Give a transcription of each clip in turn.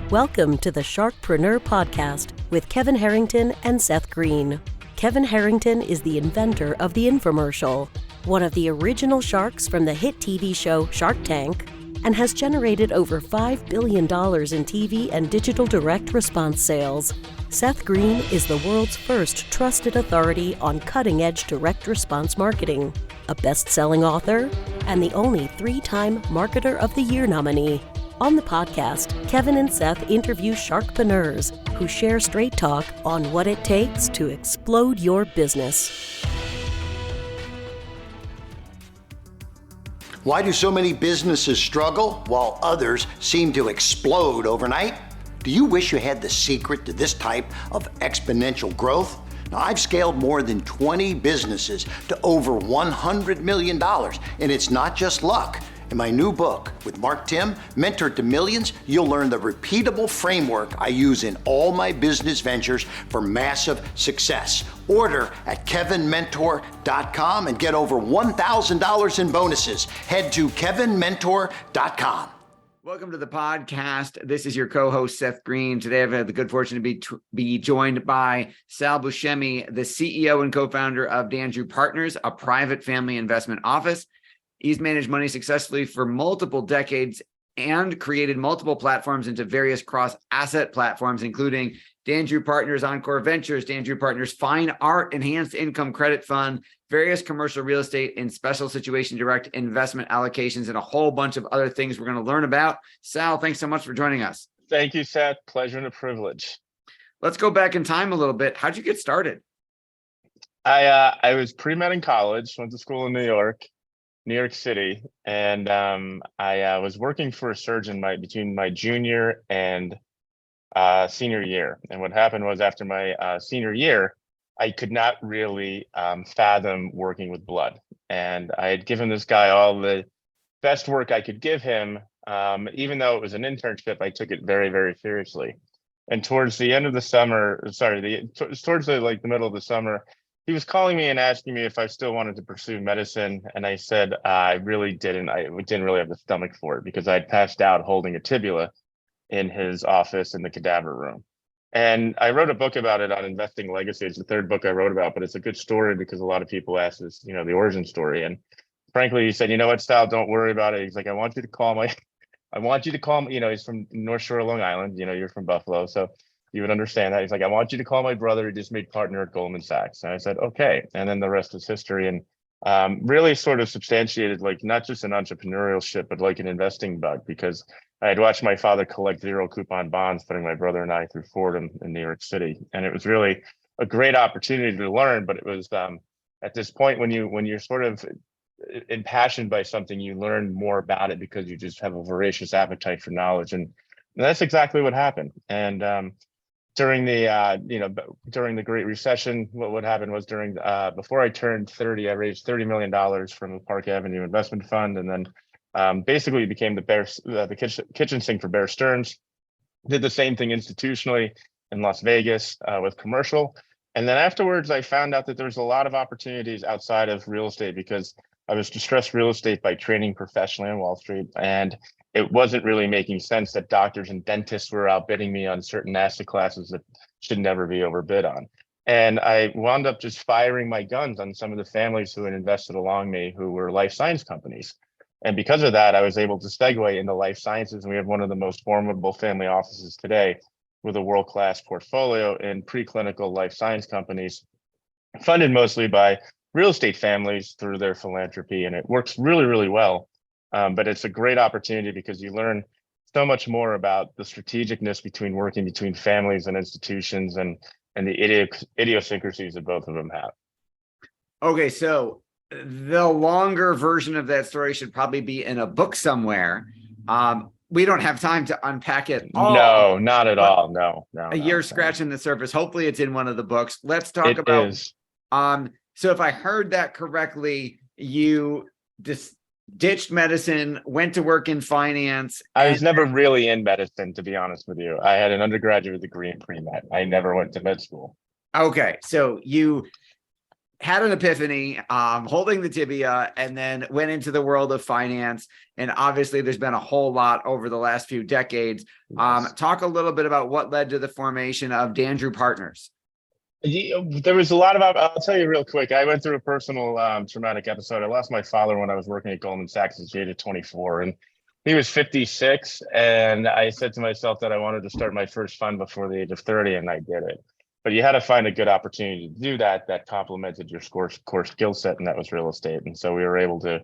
Welcome to the Sharkpreneur podcast with Kevin Harrington and Seth Greene. Kevin Harrington is the inventor of the infomercial, one of the original sharks from the hit TV show Shark Tank, and has generated over $5 billion in TV and digital direct response sales. Seth Greene is the world's first trusted authority on cutting-edge direct response marketing, a best-selling author, and the only 3-time Marketer of the Year nominee. On the podcast, Kevin and Seth interview sharkpreneurs who share straight talk on what it takes to explode your business. Why do so many businesses struggle while others seem to explode overnight? Do you wish you had the secret to this type of exponential growth? Now, I've scaled more than 20 businesses to over $100 million, and it's not just luck. In my new book with Mark Tim, Mentor to Millions, you'll learn the repeatable framework I use in all my business ventures for massive success. Order at kevinmentor.com and get over $1,000 in bonuses. Head to kevinmentor.com. Welcome to the podcast. This is your co-host, Seth Greene. Today, I've had the good fortune to be joined by Sal Buscemi, the CEO and co-founder of Dandrew Partners, a private family investment office. He's managed money successfully for multiple decades and created multiple platforms into various cross-asset platforms, including Dandrew Partners Encore Ventures, Dandrew Partners Fine Art Enhanced Income Credit Fund, various commercial real estate and special situation direct investment allocations, and a whole bunch of other things we're going to learn about. Sal, thanks so much for joining us. Thank you, Seth. Pleasure and a privilege. Let's go back in time a little bit. How'd you get started? I was pre-med in college, went to school in New York City, and I was working for a surgeon between my junior and senior year. And what happened was, after my senior year, I could not really fathom working with blood. And I had given this guy all the best work I could give him. Even though it was an internship, I took it very, very seriously. And towards the end of the summer, towards the middle of the summer, he was calling me and asking me if I still wanted to pursue medicine. And I said, I really didn't. I didn't really have the stomach for it, because I'd passed out holding a tibia in his office in the cadaver room. And I wrote a book about it on investing legacy. It's the third book I wrote about, but it's a good story because a lot of people ask this, the origin story. And frankly, he said, you know what, Sal, don't worry about it. He's like, I want you to call me. He's from North Shore of Long Island. You're from Buffalo. So you would understand that. He's like, I want you to call my brother. He just made partner at Goldman Sachs. And I said, okay. And then the rest is history. And really sort of substantiated, not just an entrepreneurship, but like an investing bug, because I had watched my father collect zero coupon bonds, putting my brother and I through Fordham in New York City. And it was really a great opportunity to learn. But it was at this point, when you're sort of impassioned by something, you learn more about it because you just have a voracious appetite for knowledge. And that's exactly what happened. And during the Great Recession, what happened was, before I turned 30, I raised $30 million from the Park Avenue investment fund, and then basically became the kitchen sink for Bear Stearns. Did the same thing institutionally in Las Vegas with commercial. And then afterwards, I found out that there was a lot of opportunities outside of real estate, because I was distressed real estate by training professionally on Wall Street, and it wasn't really making sense that doctors and dentists were outbidding me on certain asset classes that should never be overbid on. And I wound up just firing my guns on some of the families who had invested along me, who were life science companies. And because of that, I was able to segue into life sciences. And we have one of the most formidable family offices today, with a world-class portfolio in preclinical life science companies, funded mostly by real estate families through their philanthropy. And it works really, really well. But it's a great opportunity because you learn so much more about the strategicness between families and institutions, and the idiosyncrasies that both of them have. Okay, so the longer version of that story should probably be in a book somewhere. We don't have time to unpack it all. No, not at all. No. You're scratching the surface. Hopefully it's in one of the books. Let's talk about. So if I heard that correctly, you just ditched medicine, went to work in finance. I was never really in medicine, to be honest with you. I had an undergraduate degree in pre-med. I never went to med school. Okay, so you had an epiphany, holding the tibia, and then went into the world of finance. And obviously there's been a whole lot over the last few decades. Yes. Talk a little bit about what led to the formation of Dandrew Partners. There was a lot of, I'll tell you real quick. I went through a personal traumatic episode. I lost my father when I was working at Goldman Sachs at the age of 24, and he was 56. And I said to myself that I wanted to start my first fund before the age of 30, and I did it. But you had to find a good opportunity to do that complemented your core skill set, and that was real estate. And so we were able to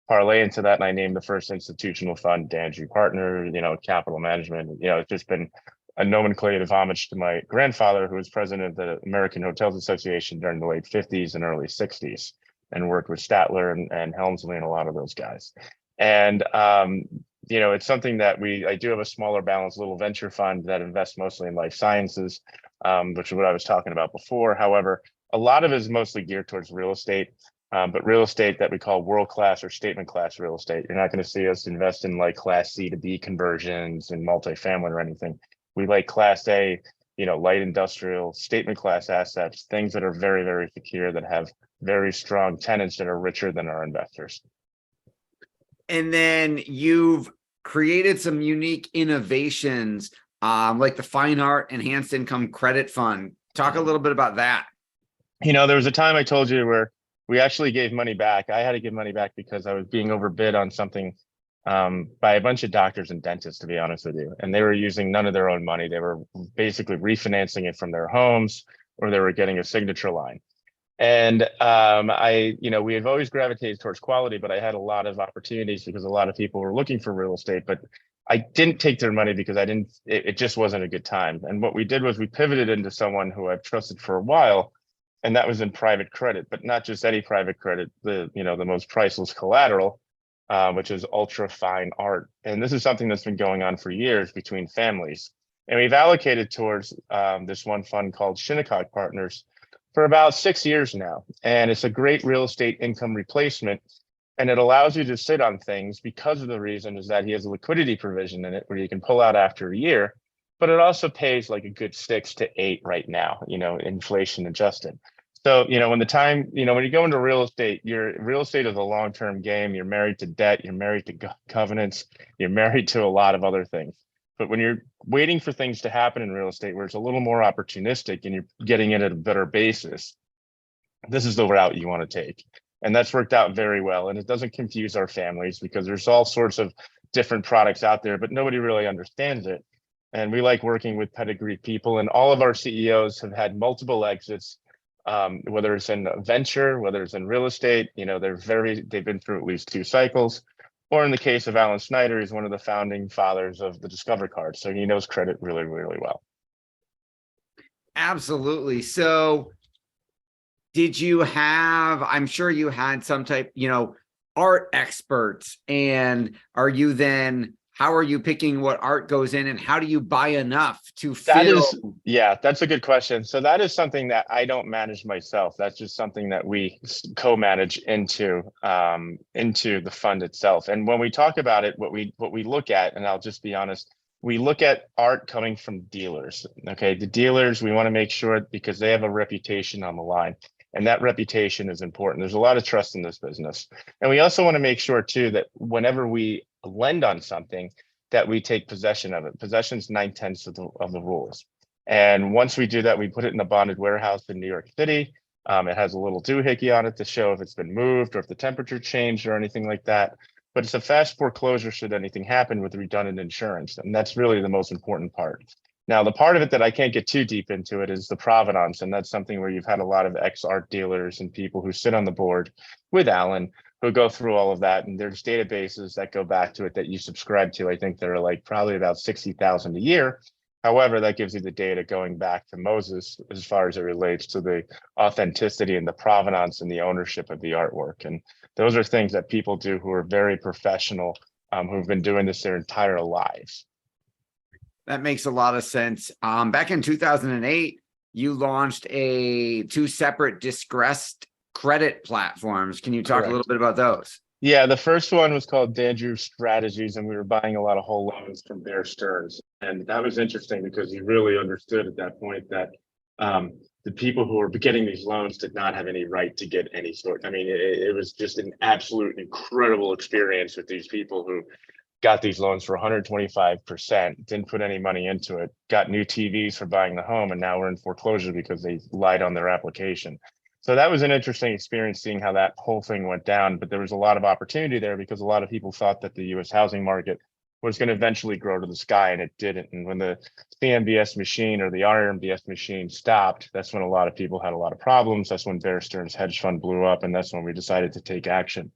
parlay into that, and I named the first institutional fund Dandrew Partners, Capital Management. It's just been a nomenclative homage to my grandfather, who was president of the American Hotels Association during the late 50s and early 60s, and worked with Statler and Helmsley and a lot of those guys. And it's something that I do have a smaller balance, little venture fund that invests mostly in life sciences, which is what I was talking about before. However, a lot of it is mostly geared towards real estate, but real estate that we call world-class or statement class real estate. You're not going to see us invest in like class C to B conversions and multifamily or anything. We like class A, light industrial, statement class assets, things that are very, very secure, that have very strong tenants that are richer than our investors. And then you've created some unique innovations, like the Fine Art Enhanced Income Credit Fund. Talk a little bit about that. There was a time I told you where we actually gave money back. I had to give money back because I was being overbid on something by a bunch of doctors and dentists, to be honest with you. And they were using none of their own money. They were basically refinancing it from their homes, or they were getting a signature line. And we have always gravitated towards quality, but I had a lot of opportunities because a lot of people were looking for real estate, but I didn't take their money because it just wasn't a good time. And what we did was we pivoted into someone who I've trusted for a while, and that was in private credit, but not just any private credit, the most priceless collateral, which is ultra fine art. And this is something that's been going on for years between families. And we've allocated towards this one fund called Shinnecock Partners for about 6 years now. And it's a great real estate income replacement. And it allows you to sit on things because of the reason is that he has a liquidity provision in it where you can pull out after a year, but it also pays like a good 6 to 8 right now, inflation adjusted. So, when you go into real estate, real estate is a long-term game. You're married to debt, you're married to covenants, you're married to a lot of other things. But when you're waiting for things to happen in real estate where it's a little more opportunistic and you're getting it at a better basis, this is the route you want to take. And that's worked out very well. And it doesn't confuse our families because there's all sorts of different products out there, but nobody really understands it. And we like working with pedigree people, and all of our CEOs have had multiple exits, whether it's in venture, whether it's in real estate, they've been through at least 2 cycles. Or in the case of Alan Snyder, he's one of the founding fathers of the Discover card. So he knows credit really, really well. Absolutely. So I'm sure you had some type, art experts, and how are you picking what art goes in, and how do you buy enough to fill? That's a good question. So that is something that I don't manage myself. That's just something that we co-manage into the fund itself. And when we talk about it, what we look at, and I'll just be honest, we look at art coming from dealers. Okay, the dealers, we want to make sure, because they have a reputation on the line. And that reputation is important. There's a lot of trust in this business. And we also want to make sure too that whenever we lend on something, that we take possession of it. Possession's 9/10 of the rules. And once we do that, we put it in a bonded warehouse in New York City. It has a little doohickey on it to show if it's been moved or if the temperature changed or anything like that. But it's a fast foreclosure should anything happen with redundant insurance. And that's really the most important part. Now, the part of it that I can't get too deep into it is the provenance. And that's something where you've had a lot of ex-art dealers and people who sit on the board with Alan who go through all of that. And there's databases that go back to it that you subscribe to. I think there are like probably about 60,000 a year. However, that gives you the data going back to Moses as far as it relates to the authenticity and the provenance and the ownership of the artwork. And those are things that people do who are very professional, who've been doing this their entire lives. That makes a lot of sense. Back in 2008, you launched 2 separate distressed credit platforms. Can you talk Correct. A little bit about those? Yeah, the first one was called Dandrew Strategies, and we were buying a lot of whole loans from Bear Stearns. And that was interesting because he really understood at that point that The people who were getting these loans did not have any right to get any sort. I mean, it was just an absolute incredible experience with these people who got these loans for 125%, didn't put any money into it, got new TVs for buying the home, and now we're in foreclosure because they lied on their application. So that was an interesting experience seeing how that whole thing went down. But there was a lot of opportunity there because a lot of people thought that the US housing market was going to eventually grow to the sky, and it didn't. And when the CMBS machine or the RMBS machine stopped, that's when a lot of people had a lot of problems. That's when Bear Stearns hedge fund blew up, and that's when we decided to take action.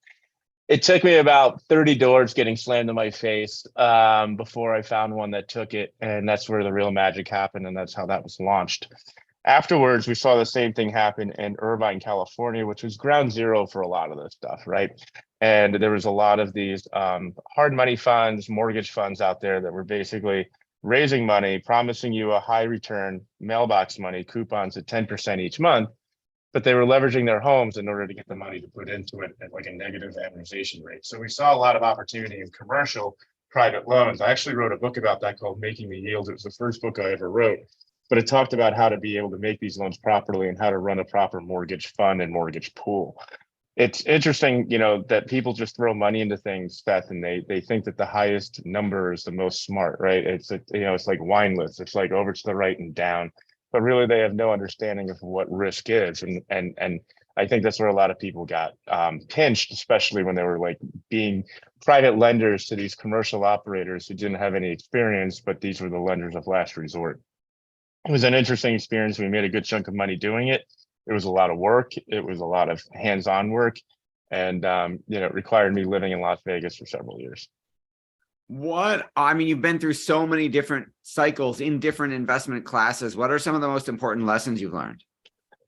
It took me about 30 doors getting slammed in my face before I found one that took it. And that's where the real magic happened. And that's how that was launched. Afterwards, we saw the same thing happen in Irvine, California, which was ground zero for a lot of this stuff, right? And there was a lot of these hard money funds, mortgage funds out there that were basically raising money, promising you a high return mailbox money, coupons at 10% each month. But they were leveraging their homes in order to get the money to put into it at like a negative amortization rate. So we saw a lot of opportunity in commercial private loans. I actually wrote a book about that called Making the Yield. It was the first book I ever wrote, but it talked about how to be able to make these loans properly and how to run a proper mortgage fund and mortgage pool. It's interesting, that people just throw money into things, Seth, and they think that the highest number is the most smart, right? It's like wine lists. It's like over to the right and down. But really they have no understanding of what risk is. And I think that's where a lot of people got pinched, especially when they were like being private lenders to these commercial operators who didn't have any experience, but these were the lenders of last resort. It was an interesting experience. We made a good chunk of money doing it. It was a lot of work. It was a lot of hands-on work. And, it required me living in Las Vegas for several years. You've been through so many different cycles in different investment classes. What are some of the most important lessons you've learned?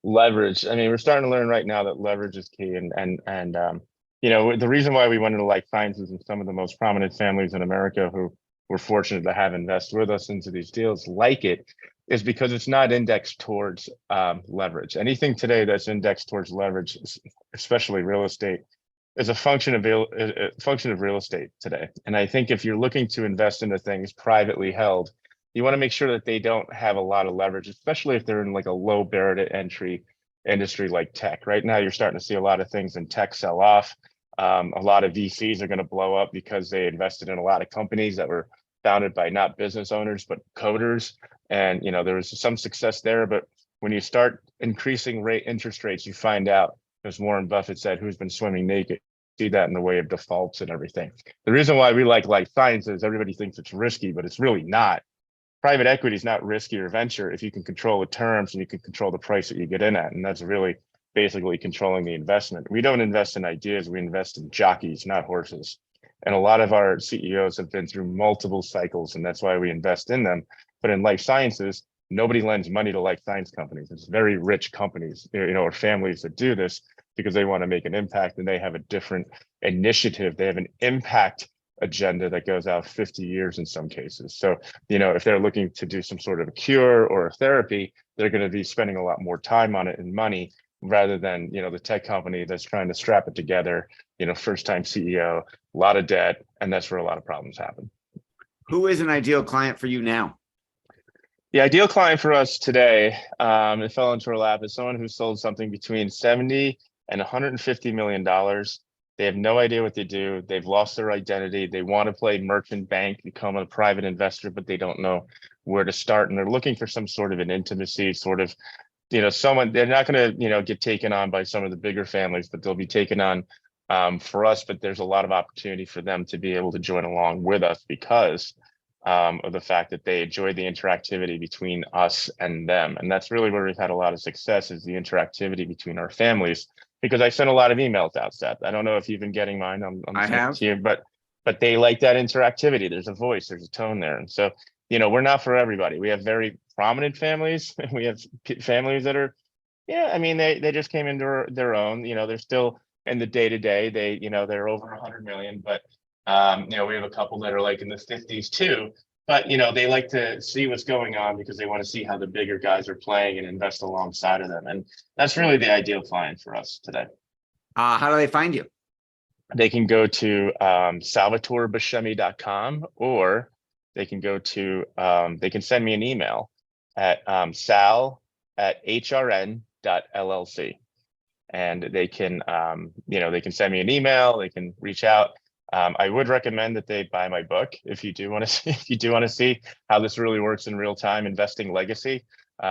Leverage. I mean, we're starting to learn right now that leverage is key. And the reason why we went into life sciences and some of the most prominent families in America who we're fortunate to have invest with us into these deals like it is because it's not indexed towards leverage. Anything today that's indexed towards leverage, especially real estate, is a function of real estate today. And I think if you're looking to invest into things privately held, you want to make sure that they don't have a lot of leverage, especially if they're in like a low barrier to entry industry like tech. Right now, you're starting to see a lot of things in tech sell off. A lot of VCs are going to blow up because they invested in a lot of companies that were founded by not business owners, but coders. And, there was some success there. But when you start increasing interest rates, you find out, as Warren Buffett said, who's been swimming naked. See that in the way of defaults and everything. The reason why we like life sciences, everybody thinks it's risky, but it's really not. Private equity is not risky or venture if you can control the terms and you can control the price that you get in at. And that's really basically controlling the investment. We don't invest in ideas, we invest in jockeys, not horses. And a lot of our CEOs have been through multiple cycles, and that's why we invest in them. But in life sciences, nobody lends money to life science companies. It's very rich companies, or families that do this because they want to make an impact and they have a different initiative. They have an impact agenda that goes out 50 years in some cases. So, if they're looking to do some sort of a cure or a therapy, they're going to be spending a lot more time on it and money rather than, the tech company that's trying to strap it together, first time CEO, a lot of debt, and that's where a lot of problems happen. Who is an ideal client for you now? The ideal client for us today, it fell into our lap, is someone who sold something between 70 and $150 million. They have no idea what they do. They've lost their identity. They want to play merchant bank, become a private investor, but they don't know where to start. And they're looking for some sort of an intimacy, someone, they're not going to, get taken on by some of the bigger families, but they'll be taken on for us. But there's a lot of opportunity for them to be able to join along with us because of the fact that they enjoy the interactivity between us and them. And that's really where we've had a lot of success, is the interactivity between our families. Because I sent a lot of emails out, Seth. I don't know if you've been getting mine. I have. To you, but they like that interactivity. There's a voice, there's a tone there. And so, we're not for everybody. We have very prominent families. We have families that are, they just came into their own. They're still in the day-to-day. They're over 100 million, but we have a couple that are like in the 50s too. But they like to see what's going on because they want to see how the bigger guys are playing and invest alongside of them. And that's really the ideal client for us today. How do they find you? They can go to salvatorebuscemi.com, or they can go to they can send me an email at at HRN.LLC. And they can, they can send me an email, they can reach out. I would recommend that they buy my book if you do want to see how this really works in real time, Investing Legacy.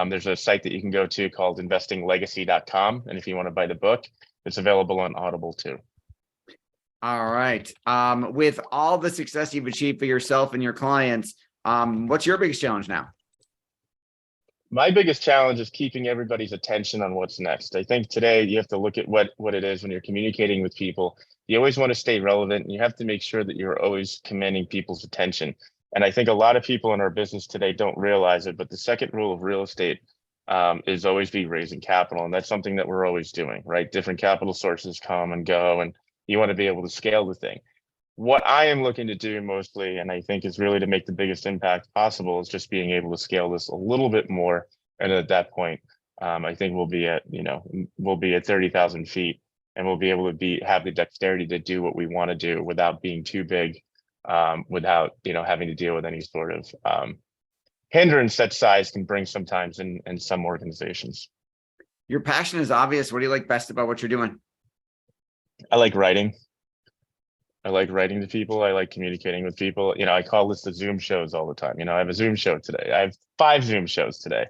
There's a site that you can go to called investinglegacy.com. And if you want to buy the book, it's available on Audible too. All right. With all the success you've achieved for yourself and your clients, what's your biggest challenge now? My biggest challenge is keeping everybody's attention on what's next. I think today you have to look at what it is when you're communicating with people. You always want to stay relevant, and you have to make sure that you're always commanding people's attention. And I think a lot of people in our business today don't realize it, but the second rule of real estate is always be raising capital. And that's something that we're always doing, right? Different capital sources come and go, and you want to be able to scale the thing. What I am looking to do mostly, and I think is really to make the biggest impact possible, is just being able to scale this a little bit more. And at that point, I think we'll be at 30,000 feet, and we'll be able to have the dexterity to do what we want to do without being too big, without, having to deal with any sort of hindrance that size can bring sometimes in some organizations. Your passion is obvious. What do you like best about what you're doing? I like writing. I like writing to people. I like communicating with people. I call this the Zoom shows all the time. I have a Zoom show today. I have 5 Zoom shows today.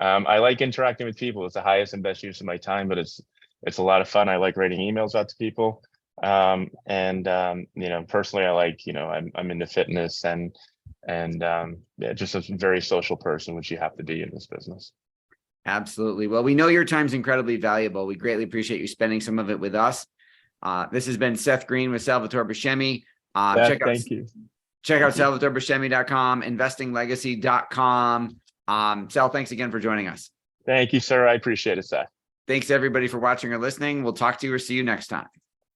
I like interacting with people. It's the highest and best use of my time, but it's a lot of fun. I like writing emails out to people. Personally, I like, I'm into fitness and just a very social person, which you have to be in this business. Absolutely. Well, we know your time's incredibly valuable. We greatly appreciate you spending some of it with us. This has been Seth Greene with Salvatore Buscemi. Thank you. Check out salvatorebuscemi.com, investinglegacy.com. Sal, thanks again for joining us. Thank you, sir. I appreciate it, Seth. Thanks everybody for watching or listening. We'll talk to you or see you next time.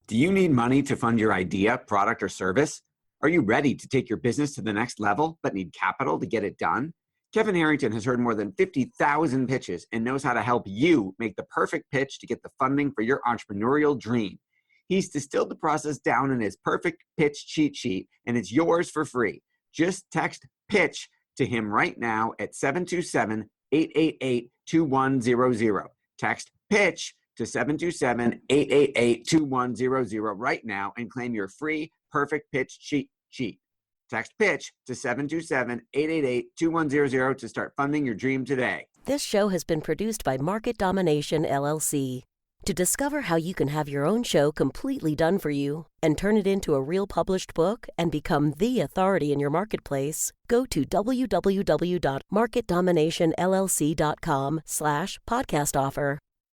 Do you need money to fund your idea, product, or service? Are you ready to take your business to the next level, but need capital to get it done? Kevin Harrington has heard more than 50,000 pitches and knows how to help you make the perfect pitch to get the funding for your entrepreneurial dream. He's distilled the process down in his perfect pitch cheat sheet, and it's yours for free. Just text PITCH to him right now at 727-888-2100. Text PITCH to 727-888-2100 right now and claim your free perfect pitch cheat sheet. Text PITCH to 727-888-2100 to start funding your dream today. This show has been produced by Market Domination LLC. To discover how you can have your own show completely done for you and turn it into a real published book and become the authority in your marketplace, go to www.marketdominationllc.com/podcast offer.